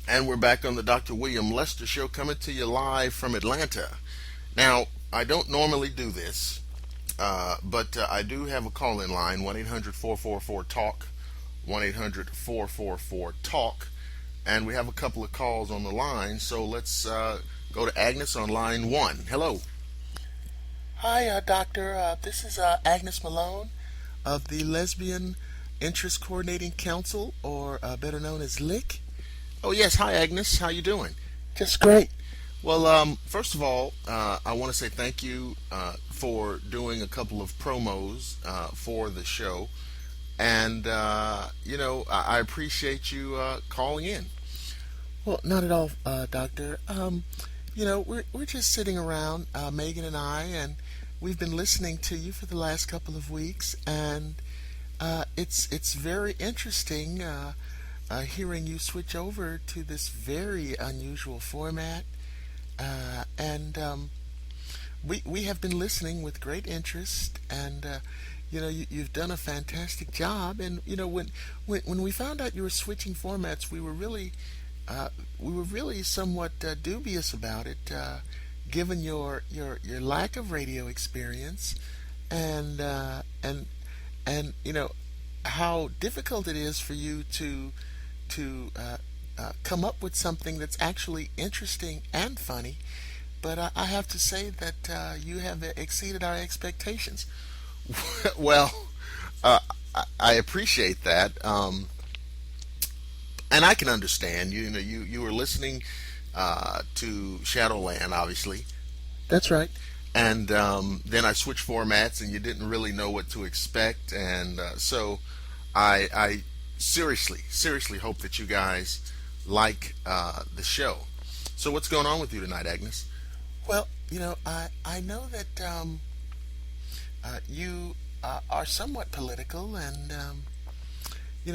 And we're back on the Dr. William Lester Show coming to you live from Atlanta. Now, I don't normally do this, but I do have a call in line 1 800 444 TALK, 1 800 444 TALK. And we have a couple of calls on the line, so let's go to Agnes on line one. Hello. Hi, Doctor. This is Agnes Malone of the Lesbian Interests Coordinating Council, or better known as LICC. Oh yes, hi Agnes. How you doing? Just great. Well, first of all, I want to say thank you for doing a couple of promos for the show, and I appreciate you calling in. Well, not at all, Doctor. We're just sitting around, Megan and I, and we've been listening to you for the last couple of weeks, and it's very interesting hearing you switch over to this very unusual format, and we have been listening with great interest, and you've done a fantastic job. And when we found out you were switching formats, we were really somewhat dubious about it, given your lack of radio experience, and how difficult it is for you to come up with something that's actually interesting and funny. But I have to say that you have exceeded our expectations. Well, I appreciate that. And I can understand. You were listening to Shadowland, obviously. That's right. And then I switched formats, and you didn't really know what to expect, and so I seriously hope that you guys like the show. So what's going on with you tonight, Agnes? Well, I know that you are somewhat political, and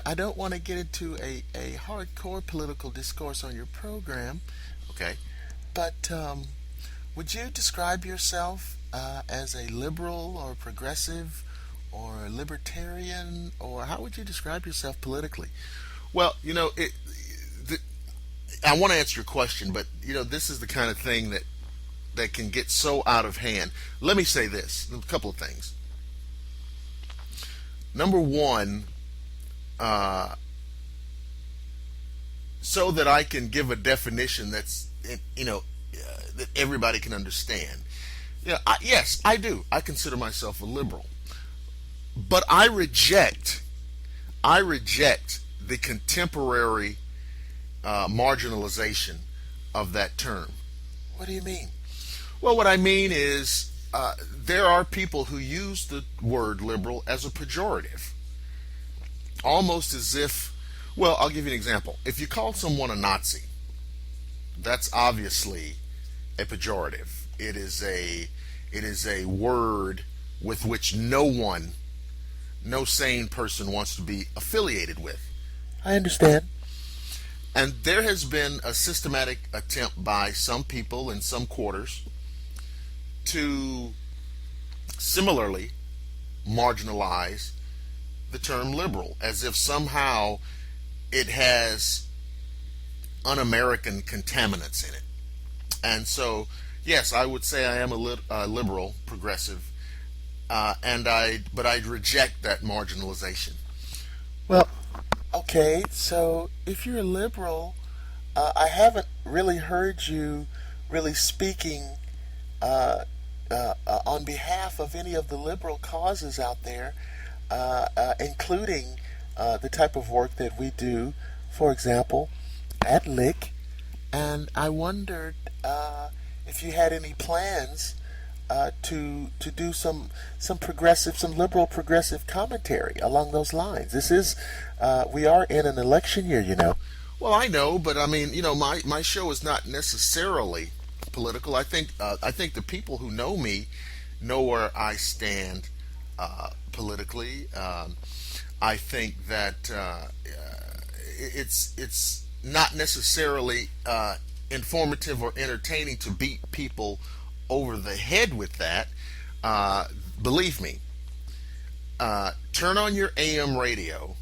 I don't want to get into a hardcore political discourse on your program. Okay. But would you describe yourself as a liberal or progressive or libertarian, or how would you describe yourself politically? Well, I want to answer your question, but this is the kind of thing that can get so out of hand. Let me say this: a couple of things. Number one, so that I can give a definition that's that everybody can understand. Yes, I do. I consider myself a liberal, but I reject the contemporary marginalization of that term. What do you mean? Well, what I mean is there are people who use the word liberal as a pejorative, almost as if, well, I'll give you an example. If you call someone a Nazi, that's obviously a pejorative. It is a word with which no sane person wants to be affiliated with. I understand. And there has been a systematic attempt by some people in some quarters to similarly marginalize the term liberal, as if somehow it has un-American contaminants in it. And so, yes, I would say I am a liberal, progressive, but I reject that marginalization. Well, okay, so if you're a liberal, I haven't really heard you really speaking on behalf of any of the liberal causes out there, including the type of work that we do, for example, at LICC. And I wondered if you had any plans to do some liberal progressive commentary along those lines. We are in an election year. Well, I know, but I mean, my show is not necessarily political. I think the people who know me know where I stand politically. I think that it's not necessarily informative or entertaining to beat people over the head with that. Believe me, turn on your AM radio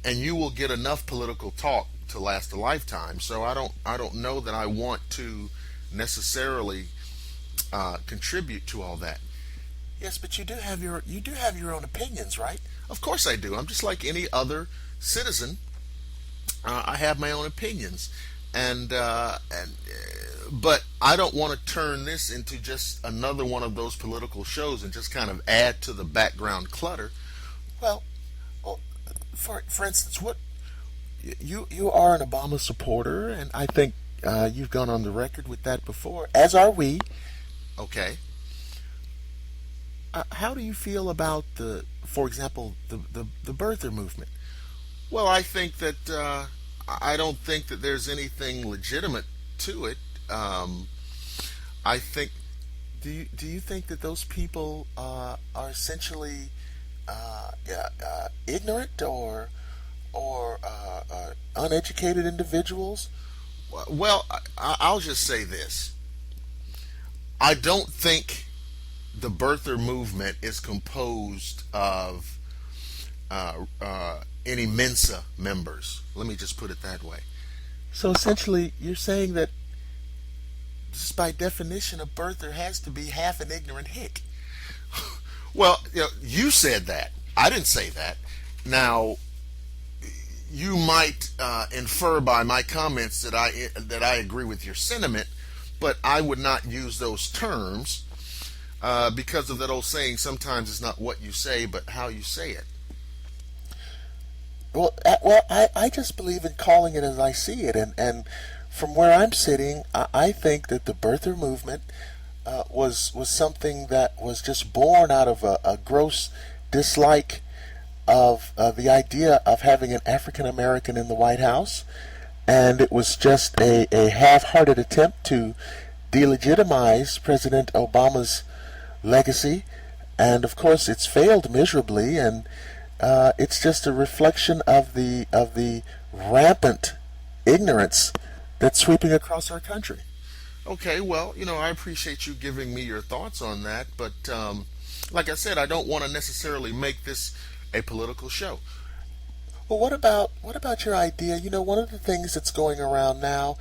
and you will get enough political talk to last a lifetime. So I don't know that I want to necessarily contribute to all that. Yes, but you do have your own opinions, right? Of course I do. I'm just like any other citizen. I have my own opinions, but I don't want to turn this into just another one of those political shows and just kind of add to the background clutter. Well, well for instance, what you are an Obama supporter, and I think you've gone on the record with that before, as are we. Okay. How do you feel about for example, the birther movement? Well, I think that I don't think that there's anything legitimate to it. Um, I think. Do you think that those people are essentially yeah, ignorant or uneducated individuals? Well, I'll just say this. I don't think the birther movement is composed of any Mensa members. Let me just put it that way. So essentially, you're saying that just by definition, a birther has to be half an ignorant hick. Well, you said that. I didn't say that. Now, you might infer by my comments that I agree with your sentiment, but I would not use those terms because of that old saying. Sometimes it's not what you say, but how you say it. Well, I just believe in calling it as I see it, and from where I'm sitting, I think that the birther movement was something that was just born out of a gross dislike of the idea of having an African American in the White House, and it was just a half-hearted attempt to delegitimize President Obama's legacy, and of course it's failed miserably, and it's just a reflection of the rampant ignorance that's sweeping across our country. Okay, well, I appreciate you giving me your thoughts on that, but like I said, I don't want to necessarily make this a political show. Well, what about your idea? One of the things that's going around now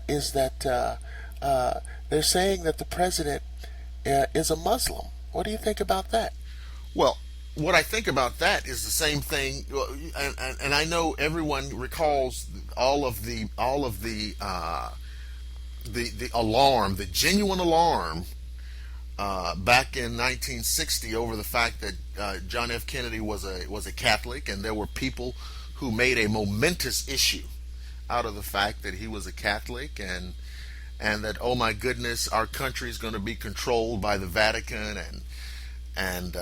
is that they're saying that the president is a Muslim. What do you think about that? Well, what I think about that is the same thing, and I know everyone recalls all of the alarm, the genuine alarm, back in 1960 over the fact that John F. Kennedy was a Catholic, and there were people who made a momentous issue out of the fact that he was a Catholic, and that, oh my goodness, our country is going to be controlled by the Vatican, and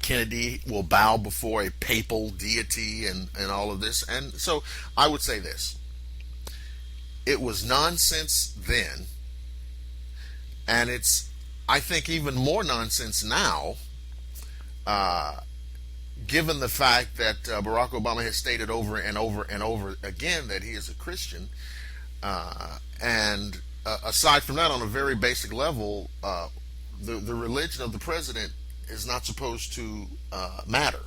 Kennedy will bow before a papal deity, and all of this. And so I would say this: it was nonsense then, and it's, I think, even more nonsense now, given the fact that Barack Obama has stated over and over and over again that he is a Christian. And aside from that, on a very basic level, the religion of the president is not supposed to matter.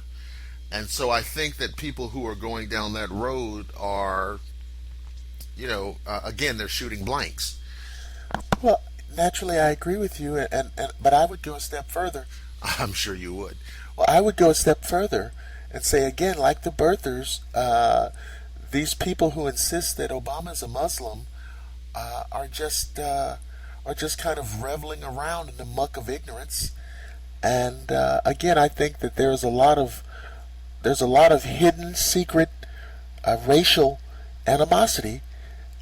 And so I think that people who are going down that road are, again, they're shooting blanks. Well, naturally, I agree with you, but I would go a step further. I'm sure you would. Well, I would go a step further and say, again, like the birthers, these people who insist that Obama's a Muslim are just kind of reveling around in the muck of ignorance. And again, I think that there's a lot of hidden, secret racial animosity.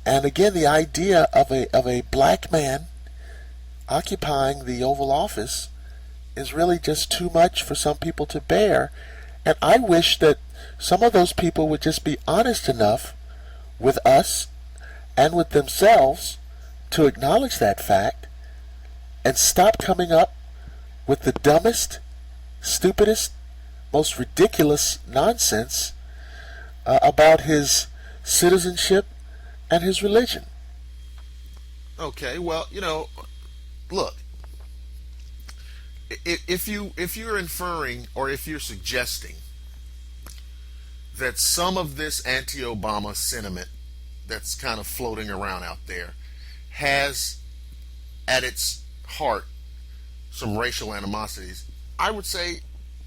And again, the idea of a black man occupying the Oval Office is really just too much for some people to bear. And I wish that some of those people would just be honest enough with us and with themselves to acknowledge that fact and stop coming up with the dumbest, stupidest, most ridiculous nonsense about his citizenship and his religion. Okay, well, look, if you're inferring, or if you're suggesting that some of this anti-Obama sentiment that's kind of floating around out there has at its heart some racial animosities, I would say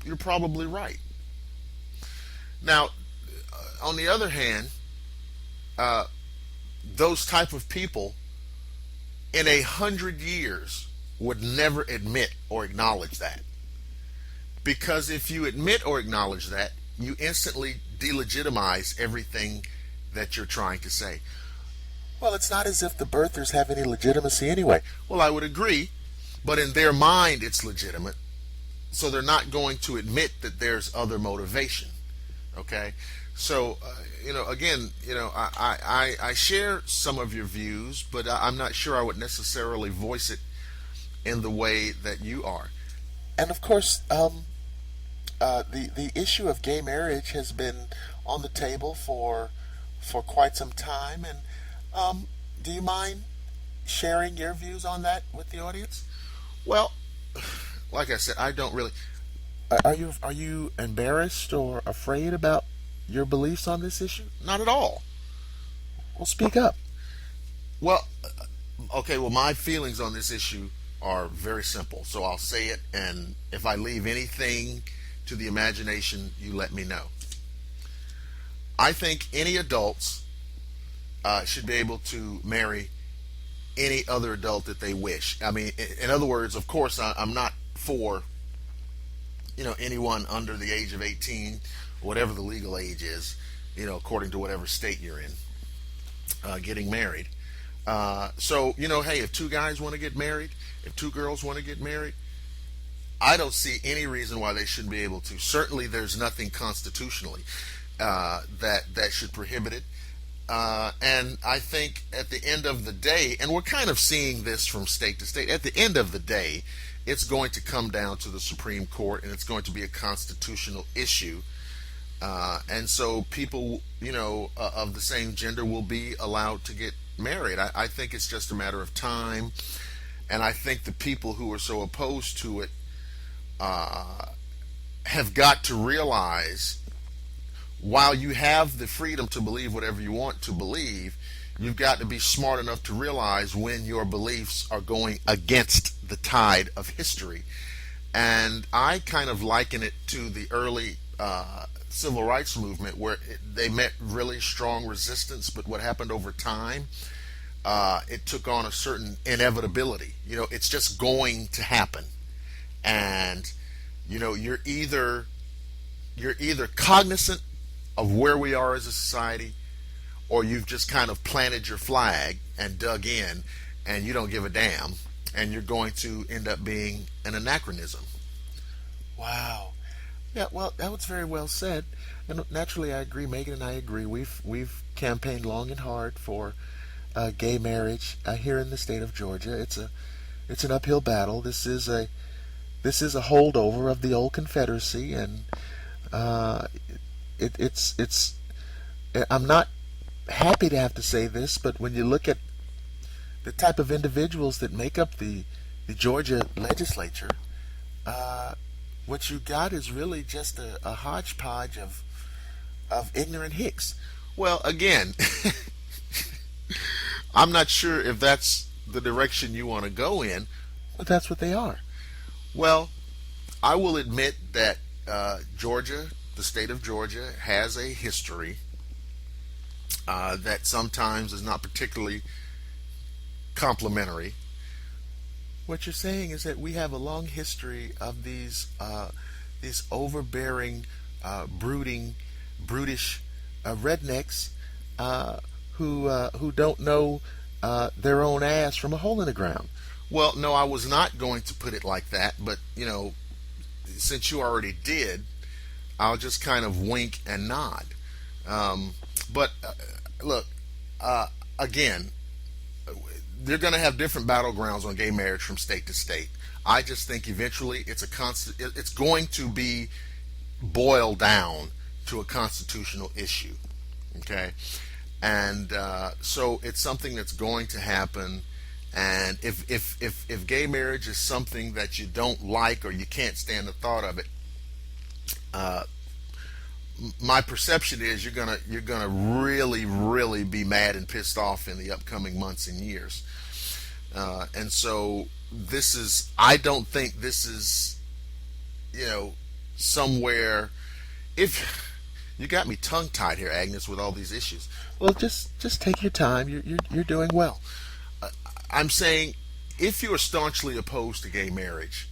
you're probably right. Now, on the other hand, uh, those type of people in 100 years would never admit or acknowledge that. Because if you admit or acknowledge that, you instantly delegitimize everything that you're trying to say. Well, it's not as if the birthers have any legitimacy anyway. Well, I would agree, but in their mind it's legitimate, so they're not going to admit that there's other motivation. Okay? So, again, I share some of your views, but I'm not sure I would necessarily voice it in the way that you are. And of course, the issue of gay marriage has been on the table for quite some time. And do you mind sharing your views on that with the audience? Well, like I said, I don't really. Are you embarrassed or afraid about your beliefs on this issue? Not at all. Well, speak up. Well, okay. Well, my feelings on this issue are very simple. So I'll say it, and if I leave anything to the imagination, you let me know. I think any adults should be able to marry any other adult that they wish. I mean, in other words, of course, I'm not for anyone under the age of 18, whatever the legal age is, according to whatever state you're in, getting married. So hey, if two guys want to get married, if two girls want to get married, I don't see any reason why they shouldn't be able to. Certainly, there's nothing constitutionally that should prohibit it. And I think at the end of the day, and we're kind of seeing this from state to state, at the end of the day, it's going to come down to the Supreme Court, and it's going to be a constitutional issue. And so people, of the same gender will be allowed to get married. I think it's just a matter of time. And I think the people who are so opposed to it have got to realize, while you have the freedom to believe whatever you want to believe, you've got to be smart enough to realize when your beliefs are going against the tide of history. And I kind of liken it to the early civil rights movement, where they met really strong resistance, but what happened over time, it took on a certain inevitability. It's just going to happen. And you're either cognizant of where we are as a society, or you've just kind of planted your flag and dug in, and you don't give a damn, and you're going to end up being an anachronism. Wow. Yeah, well, that was very well said. And naturally, I agree. Megan and I agree. We've campaigned long and hard for gay marriage here in the state of Georgia. It's an uphill battle. This is a holdover of the old Confederacy, and it's. I'm not happy to have to say this, but when you look at the type of individuals that make up the Georgia legislature, what you got is really just a hodgepodge of ignorant hicks. Well, again, I'm not sure if that's the direction you want to go in. But that's what they are. Well, I will admit that Georgia, the state of Georgia, has a history that sometimes is not particularly complimentary. What you're saying is that we have a long history of these overbearing, brooding, brutish rednecks who don't know their own ass from a hole in the ground. Well, no, I was not going to put it like that, but since you already did, I'll just kind of wink and nod. But look, again, they're going to have different battlegrounds on gay marriage from state to state. I just think eventually it's going to be boiled down to a constitutional issue. Okay, and so it's something that's going to happen. And if gay marriage is something that you don't like or you can't stand the thought of it, my perception is you're gonna really be mad and pissed off in the upcoming months and years. And so this is, I don't think this is, you know, somewhere. If you got me tongue tied here, Agnes, with all these issues. Well, just take your time. You're doing well. I'm saying, if you are staunchly opposed to gay marriage,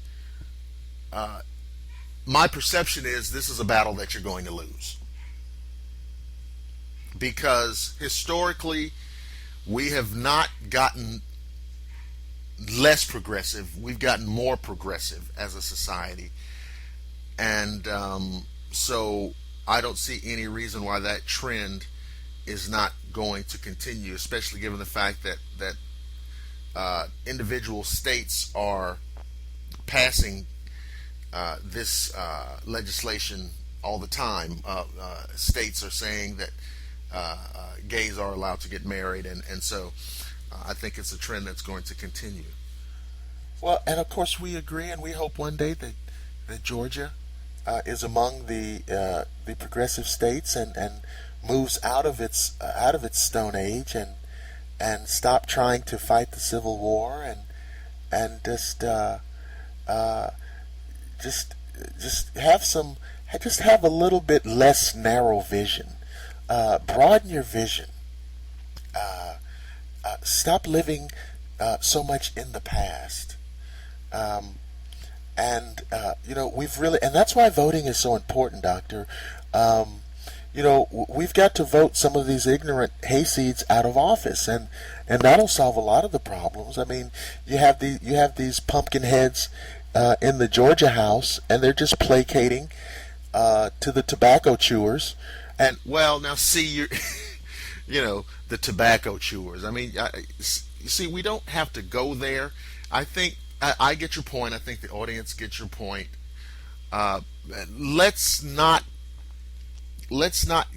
my perception is this is a battle that you're going to lose, because historically we have not gotten less progressive. We've gotten more progressive as a society, and so I don't see any reason why that trend is not going to continue, especially given the fact that individual states are passing this legislation all the time. States are saying that gays are allowed to get married, and so I think it's a trend that's going to continue. Well, and of course we agree, and we hope one day that Georgia is among the progressive states and moves out of its Stone Age and stop trying to fight the Civil War and just have some just have a little bit less narrow vision. Broaden your vision. Stop living so much in the past. And we've really, and that's why voting is so important, Doctor. We've got to vote some of these ignorant hayseeds out of office, and that'll solve a lot of the problems. I mean, you have these pumpkin heads in the Georgia House, and they're just placating to the tobacco chewers. And well, now see, you're, the tobacco chewers. I mean, you see, we don't have to go there. I think I get your point. I think the audience gets your point. Let's not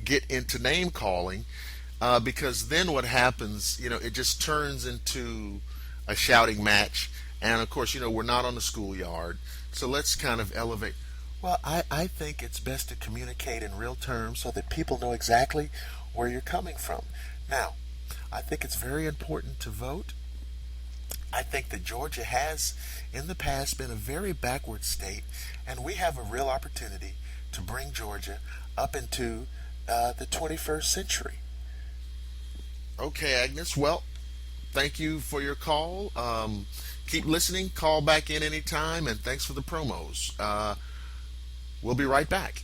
get into name calling, because then what happens, it just turns into a shouting match. And of course, we're not on the schoolyard, so let's kind of elevate. Well, I think it's best to communicate in real terms so that people know exactly where you're coming from. Now, I think it's very important to vote. I think that Georgia has, in the past, been a very backward state, and we have a real opportunity to bring Georgia up into the 21st century. Okay, Agnes. Well, thank you for your call. Keep listening. Call back in anytime, and thanks for the promos. We'll be right back.